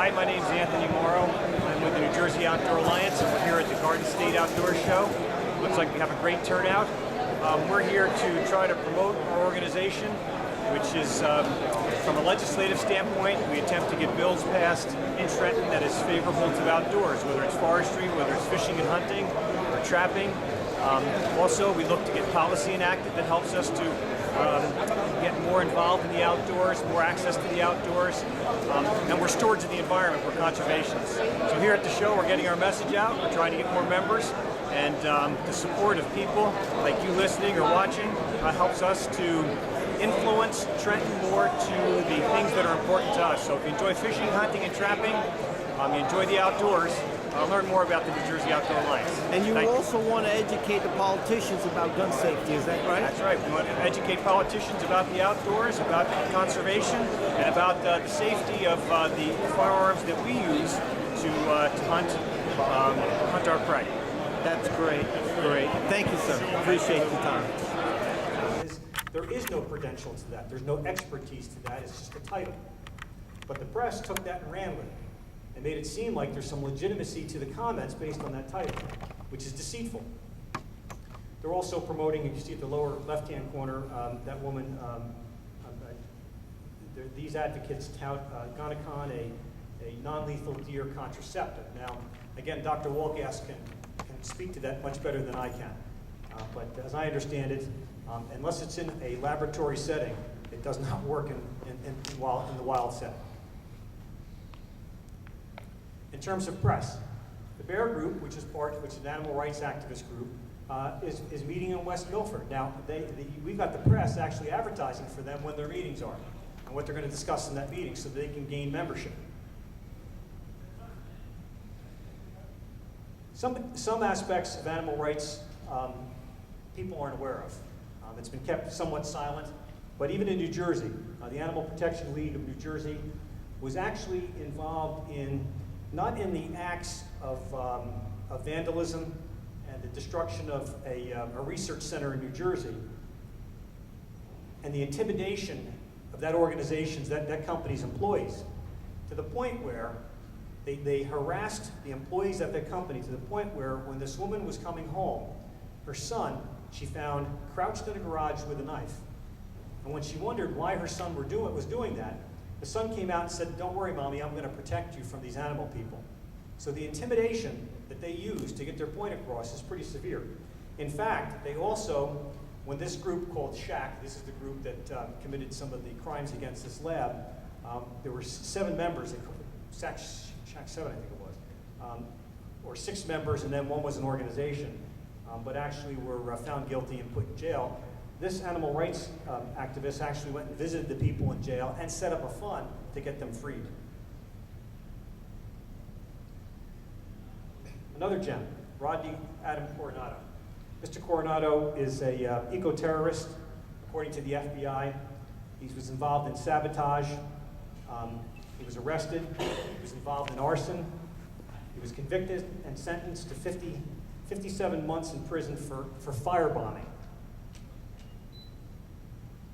Hi, my name is Anthony P.Mauro. I'm with the New Jersey Outdoor Alliance, and we're here at the Garden State Outdoor Show. Looks like we have a great turnout. We're here to try to promote our organization, which is, from a legislative standpoint, we attempt to get bills passed in Trenton that is favorable to outdoors, whether it's forestry, whether it's fishing and hunting, or trapping. Also, we look to get policy enacted that helps us to get more involved in the outdoors, more access to the outdoors, and we're stewards of the environment, we're conservationists. So here at the show, we're getting our message out, we're trying to get more members, and the support of people like you listening or watching helps us to influence Trenton more to the things that are important to us. So if you enjoy fishing, hunting, and trapping, you enjoy the outdoors, learn more about the New Jersey Outdoor Alliance. And you also want to educate the politicians about gun safety, is that right? That's right. We want to educate politicians about the outdoors, about conservation, and about the safety of the firearms that we use to hunt our prey. That's great. Great. Thank you, sir. Appreciate the time. There is no credential to that. There's no expertise to that. It's just a title. But the press took that and ran with it and made it seem like there's some legitimacy to the comments based on that title, which is deceitful. They're also promoting, you see at the lower left-hand corner, that woman, these advocates tout Gonacon, a non-lethal deer contraceptive. Now, again, Dr. Walgas can speak to that much better than I can. But as I understand it, unless it's in a laboratory setting, it does not work in the wild setting. In terms of press, the Bear Group, which is an animal rights activist group, is meeting in West Milford. Now, we've got the press actually advertising for them when their meetings are and what they're going to discuss in that meeting so they can gain membership. Some aspects of animal rights people aren't aware of. It's been kept somewhat silent, but even in New Jersey, the Animal Protection League of New Jersey was actually involved in, not in the acts of vandalism and the destruction of a research center in New Jersey, and the intimidation of that organization's, that company's employees, to the point where they harassed the employees at that company to the point where when this woman was coming home, her son, she found crouched in a garage with a knife. And when she wondered why her son was doing that, the son came out and said, "Don't worry, Mommy, I'm going to protect you from these animal people." So the intimidation that they use to get their point across is pretty severe. In fact, they also, when this group called SHAC, this is the group that committed some of the crimes against this lab, there were 7 members, SHAC 7 I think it was, or 6 members, and then 1 was an organization, but actually were found guilty and put in jail. This animal rights activist actually went and visited the people in jail and set up a fund to get them freed. Another gem, Rodney Adam Coronado. Mr. Coronado is a eco-terrorist, according to the FBI. He was involved in sabotage. He was arrested. He was involved in arson. He was convicted and sentenced to 57 months in prison for firebombing.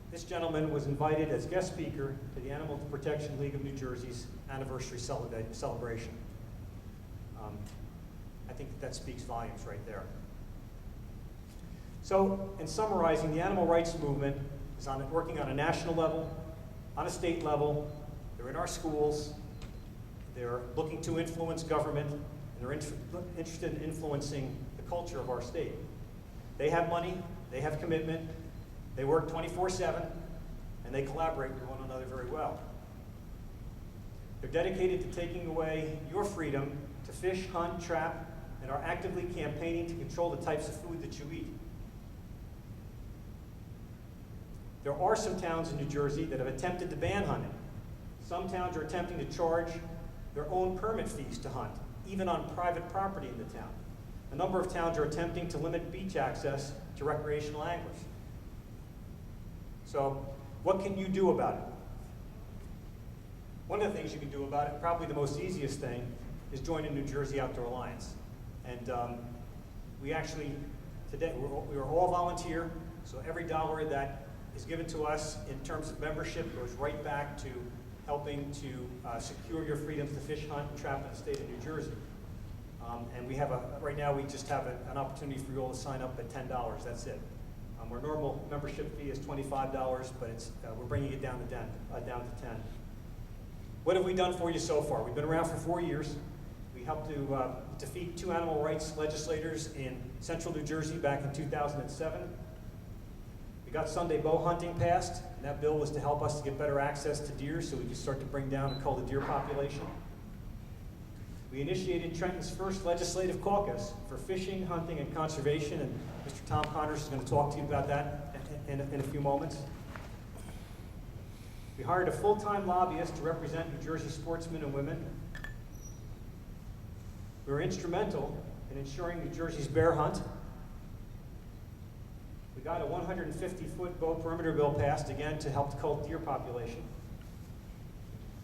This gentleman was invited as guest speaker to the Animal Protection League of New Jersey's anniversary celebration. I think that speaks volumes right there. So, in summarizing, the animal rights movement is working on a national level, on a state level. They're in our schools. They're looking to influence government, and they're interested in influencing the culture of our state. They have money, they have commitment, they work 24/7, and they collaborate with one another very well. They're dedicated to taking away your freedom to fish, hunt, trap, and are actively campaigning to control the types of food that you eat. There are some towns in New Jersey that have attempted to ban hunting. Some towns are attempting to charge their own permit fees to hunt, even on private property in the town. A number of towns are attempting to limit beach access to recreational anglers. So, what can you do about it? One of the things you can do about it, probably the most easiest thing, is join the New Jersey Outdoor Alliance. And we actually, today, we are all volunteer, so every dollar that is given to us in terms of membership goes right back to helping to secure your freedoms to fish, hunt, and trap in the state of New Jersey. And we have right now we just have an opportunity for you all to sign up at $10. That's it. Our normal membership fee is $25, but we're bringing it down to 10. What have we done for you so far? We've been around for 4 years. We helped to defeat 2 animal rights legislators in central New Jersey back in 2007. We got Sunday bow hunting passed, and that bill was to help us to get better access to deer so we could start to bring down and cull the deer population. We initiated Trenton's first legislative caucus for fishing, hunting, and conservation, and Mr. Tom Connors is going to talk to you about that in a few moments. We hired a full-time lobbyist to represent New Jersey sportsmen and women. We were instrumental in ensuring New Jersey's bear hunt. We got a 150-foot bow perimeter bill passed, again, to help cull the deer population.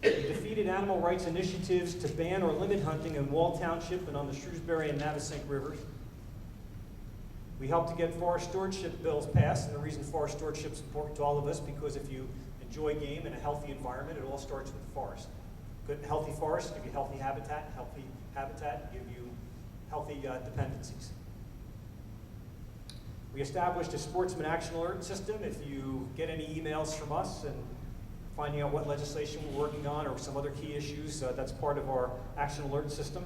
We defeated animal rights initiatives to ban or limit hunting in Wall Township and on the Shrewsbury and Navesink rivers. We helped to get forest stewardship bills passed, and the reason forest stewardship is important to all of us because if you enjoy game in a healthy environment, it all starts with the forest. Good, healthy forests give you healthy habitat give you healthy dependencies. We established a sportsman action alert system. If you get any emails from us and finding out what legislation we're working on or some other key issues, that's part of our action alert system.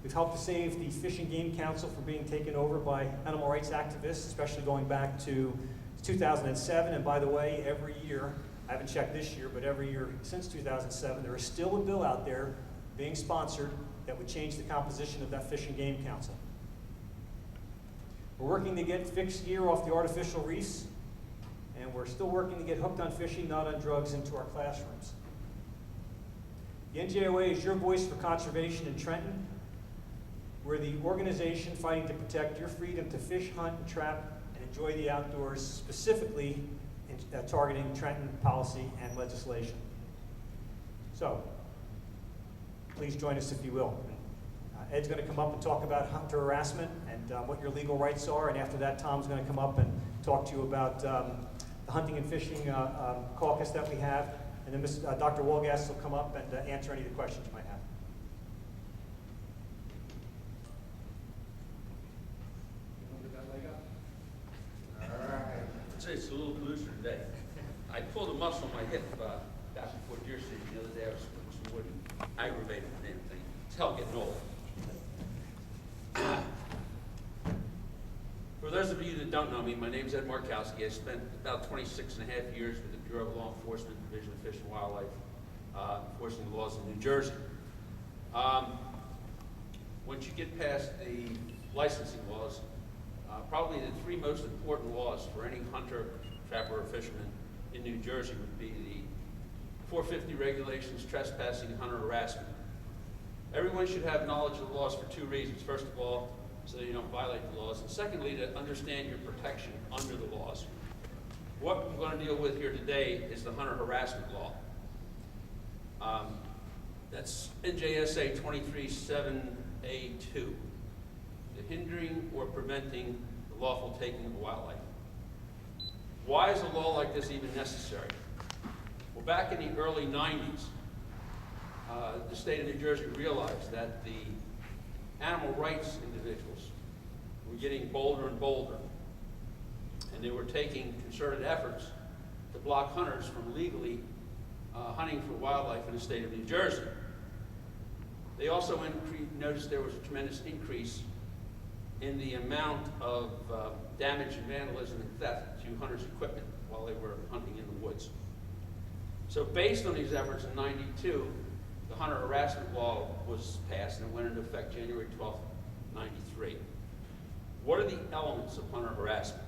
We've helped to save the Fish and Game Council from being taken over by animal rights activists, especially going back to 2007. And by the way, every year, I haven't checked this year, but every year since 2007, there is still a bill out there being sponsored that would change the composition of that Fish and Game Council. We're working to get fixed gear off the artificial reefs, and we're still working to get hooked on fishing, not on drugs, into our classrooms. The NJOA is your voice for conservation in Trenton. We're the organization fighting to protect your freedom to fish, hunt, and trap, and enjoy the outdoors, specifically in targeting Trenton policy and legislation. So, please join us if you will. Ed's going to come up and talk about hunter harassment and what your legal rights are, and after that, Tom's going to come up and talk to you about the hunting and fishing caucus that we have, and then Dr. Wolgast will come up and answer any of the questions you might have. I'd say it's a little looser today. I pulled a muscle in my hip back before Deer City the other day. I was putting some wood and aggravated the damn thing. It's hell getting old. For those of you that don't know me, my name's Ed Markowski. I spent about 26 and a half years with the Bureau of Law Enforcement, Division of Fish and Wildlife, enforcing the laws in New Jersey. Once you get past the licensing laws, probably the 3 most important laws for any hunter, trapper, or fisherman in New Jersey would be the 450 regulations, trespassing, and hunter harassment. Everyone should have knowledge of the laws for 2 reasons. First of all, so that you don't violate the laws, and secondly, to understand your protection under the laws. What I'm going to deal with here today is the hunter harassment law. That's NJSA 23-7A2, the hindering or preventing the lawful taking of wildlife. Why is a law like this even necessary? Well, back in the early 90s, the state of New Jersey realized that the animal rights individuals were getting bolder and bolder, and they were taking concerted efforts to block hunters from legally hunting for wildlife in the state of New Jersey. They also noticed there was a tremendous increase in the amount of damage and vandalism and theft to hunters' equipment while they were hunting in the woods. So based on these efforts in '92, the hunter harassment law was passed and went into effect January 12, '93. What are the elements of hunter harassment?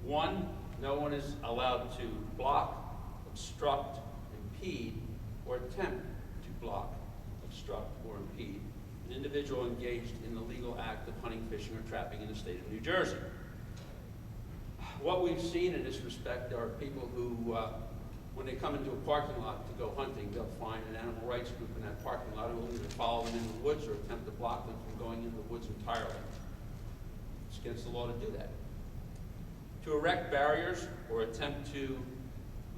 1, no one is allowed to block, obstruct, impede, or attempt to block, obstruct, or impede an individual engaged in the legal act of hunting, fishing, or trapping in the state of New Jersey. What we've seen in this respect are people who, when they come into a parking lot to go hunting, they'll find an animal rights group in that parking lot who will either follow them in the woods or attempt to block them from going into the woods entirely. It's against the law to do that. To erect barriers or attempt to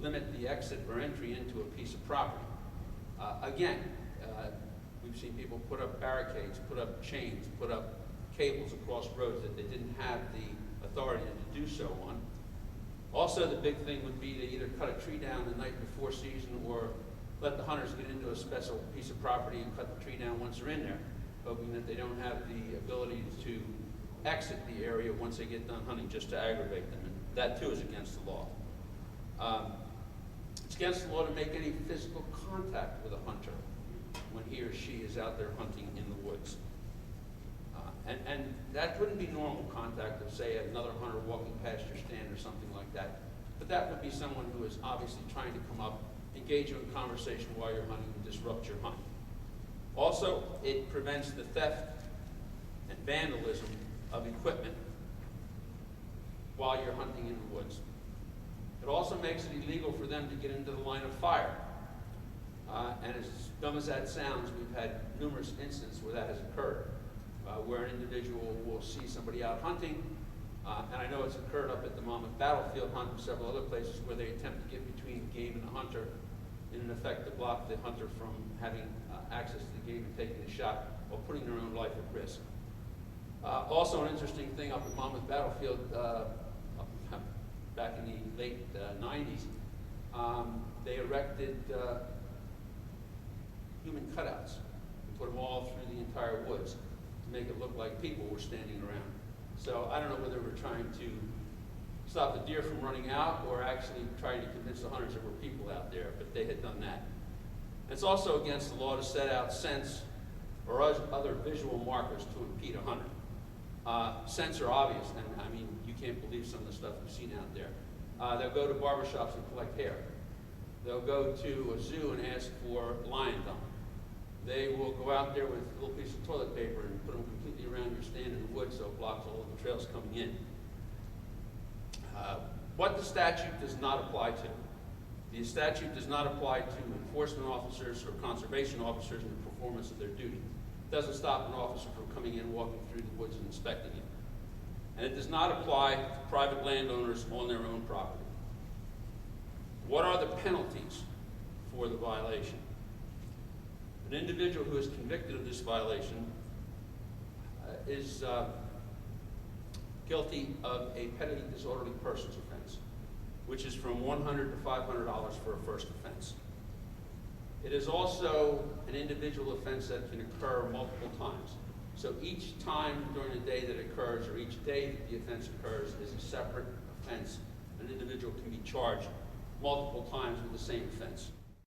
limit the exit or entry into a piece of property. Again, we've seen people put up barricades, put up chains, put up cables across roads that they didn't have the authority to do so on. Also, the big thing would be to either cut a tree down the night before season or let the hunters get into a special piece of property and cut the tree down once they're in there, hoping that they don't have the ability to exit the area once they get done hunting, just to aggravate them. And that too is against the law. It's against the law to make any physical contact with a hunter when he or she is out there hunting in the woods. And that wouldn't be normal contact of, say, another hunter walking past your stand or something like that. But that would be someone who is obviously trying to come up, engage you in conversation while you're hunting, and disrupt your hunt. Also, it prevents the theft and vandalism of equipment while you're hunting in the woods. It also makes it illegal for them to get into the line of fire. And as dumb as that sounds, we've had numerous instances where that has occurred, where an individual will see somebody out hunting, and I know it's occurred up at the Monmouth Battlefield hunt and several other places where they attempt to get between the game and the hunter in an effect to block the hunter from having access to the game and taking a shot while putting their own life at risk. Also an interesting thing up at Monmouth Battlefield back in the late 90s, they erected human cutouts and put them all through the entire woods to make it look like people were standing around. So I don't know whether we're trying to stop the deer from running out or actually trying to convince the hunters there were people out there, but they had done that. It's also against the law to set out scents or other visual markers to impede a hunter. Scents are obvious, and I mean, you can't believe some of the stuff we've seen out there. They'll go to barbershops and collect hair. They'll go to a zoo and ask for lion dung. They will go out there with a little piece of toilet paper and put them completely around your stand in the woods so it blocks all of the trails coming in. What the statute does not apply to. The statute does not apply to enforcement officers or conservation officers in the performance of their duty. It doesn't stop an officer from coming in, walking through the woods and inspecting it. And it does not apply to private landowners on their own property. What are the penalties for the violation? An individual who is convicted of this violation is guilty of a petty disorderly persons offense, which is from $100 to $500 for a first offense. It is also an individual offense that can occur multiple times. So each time during the day that it occurs, or each day that the offense occurs, is a separate offense. An individual can be charged multiple times with the same offense.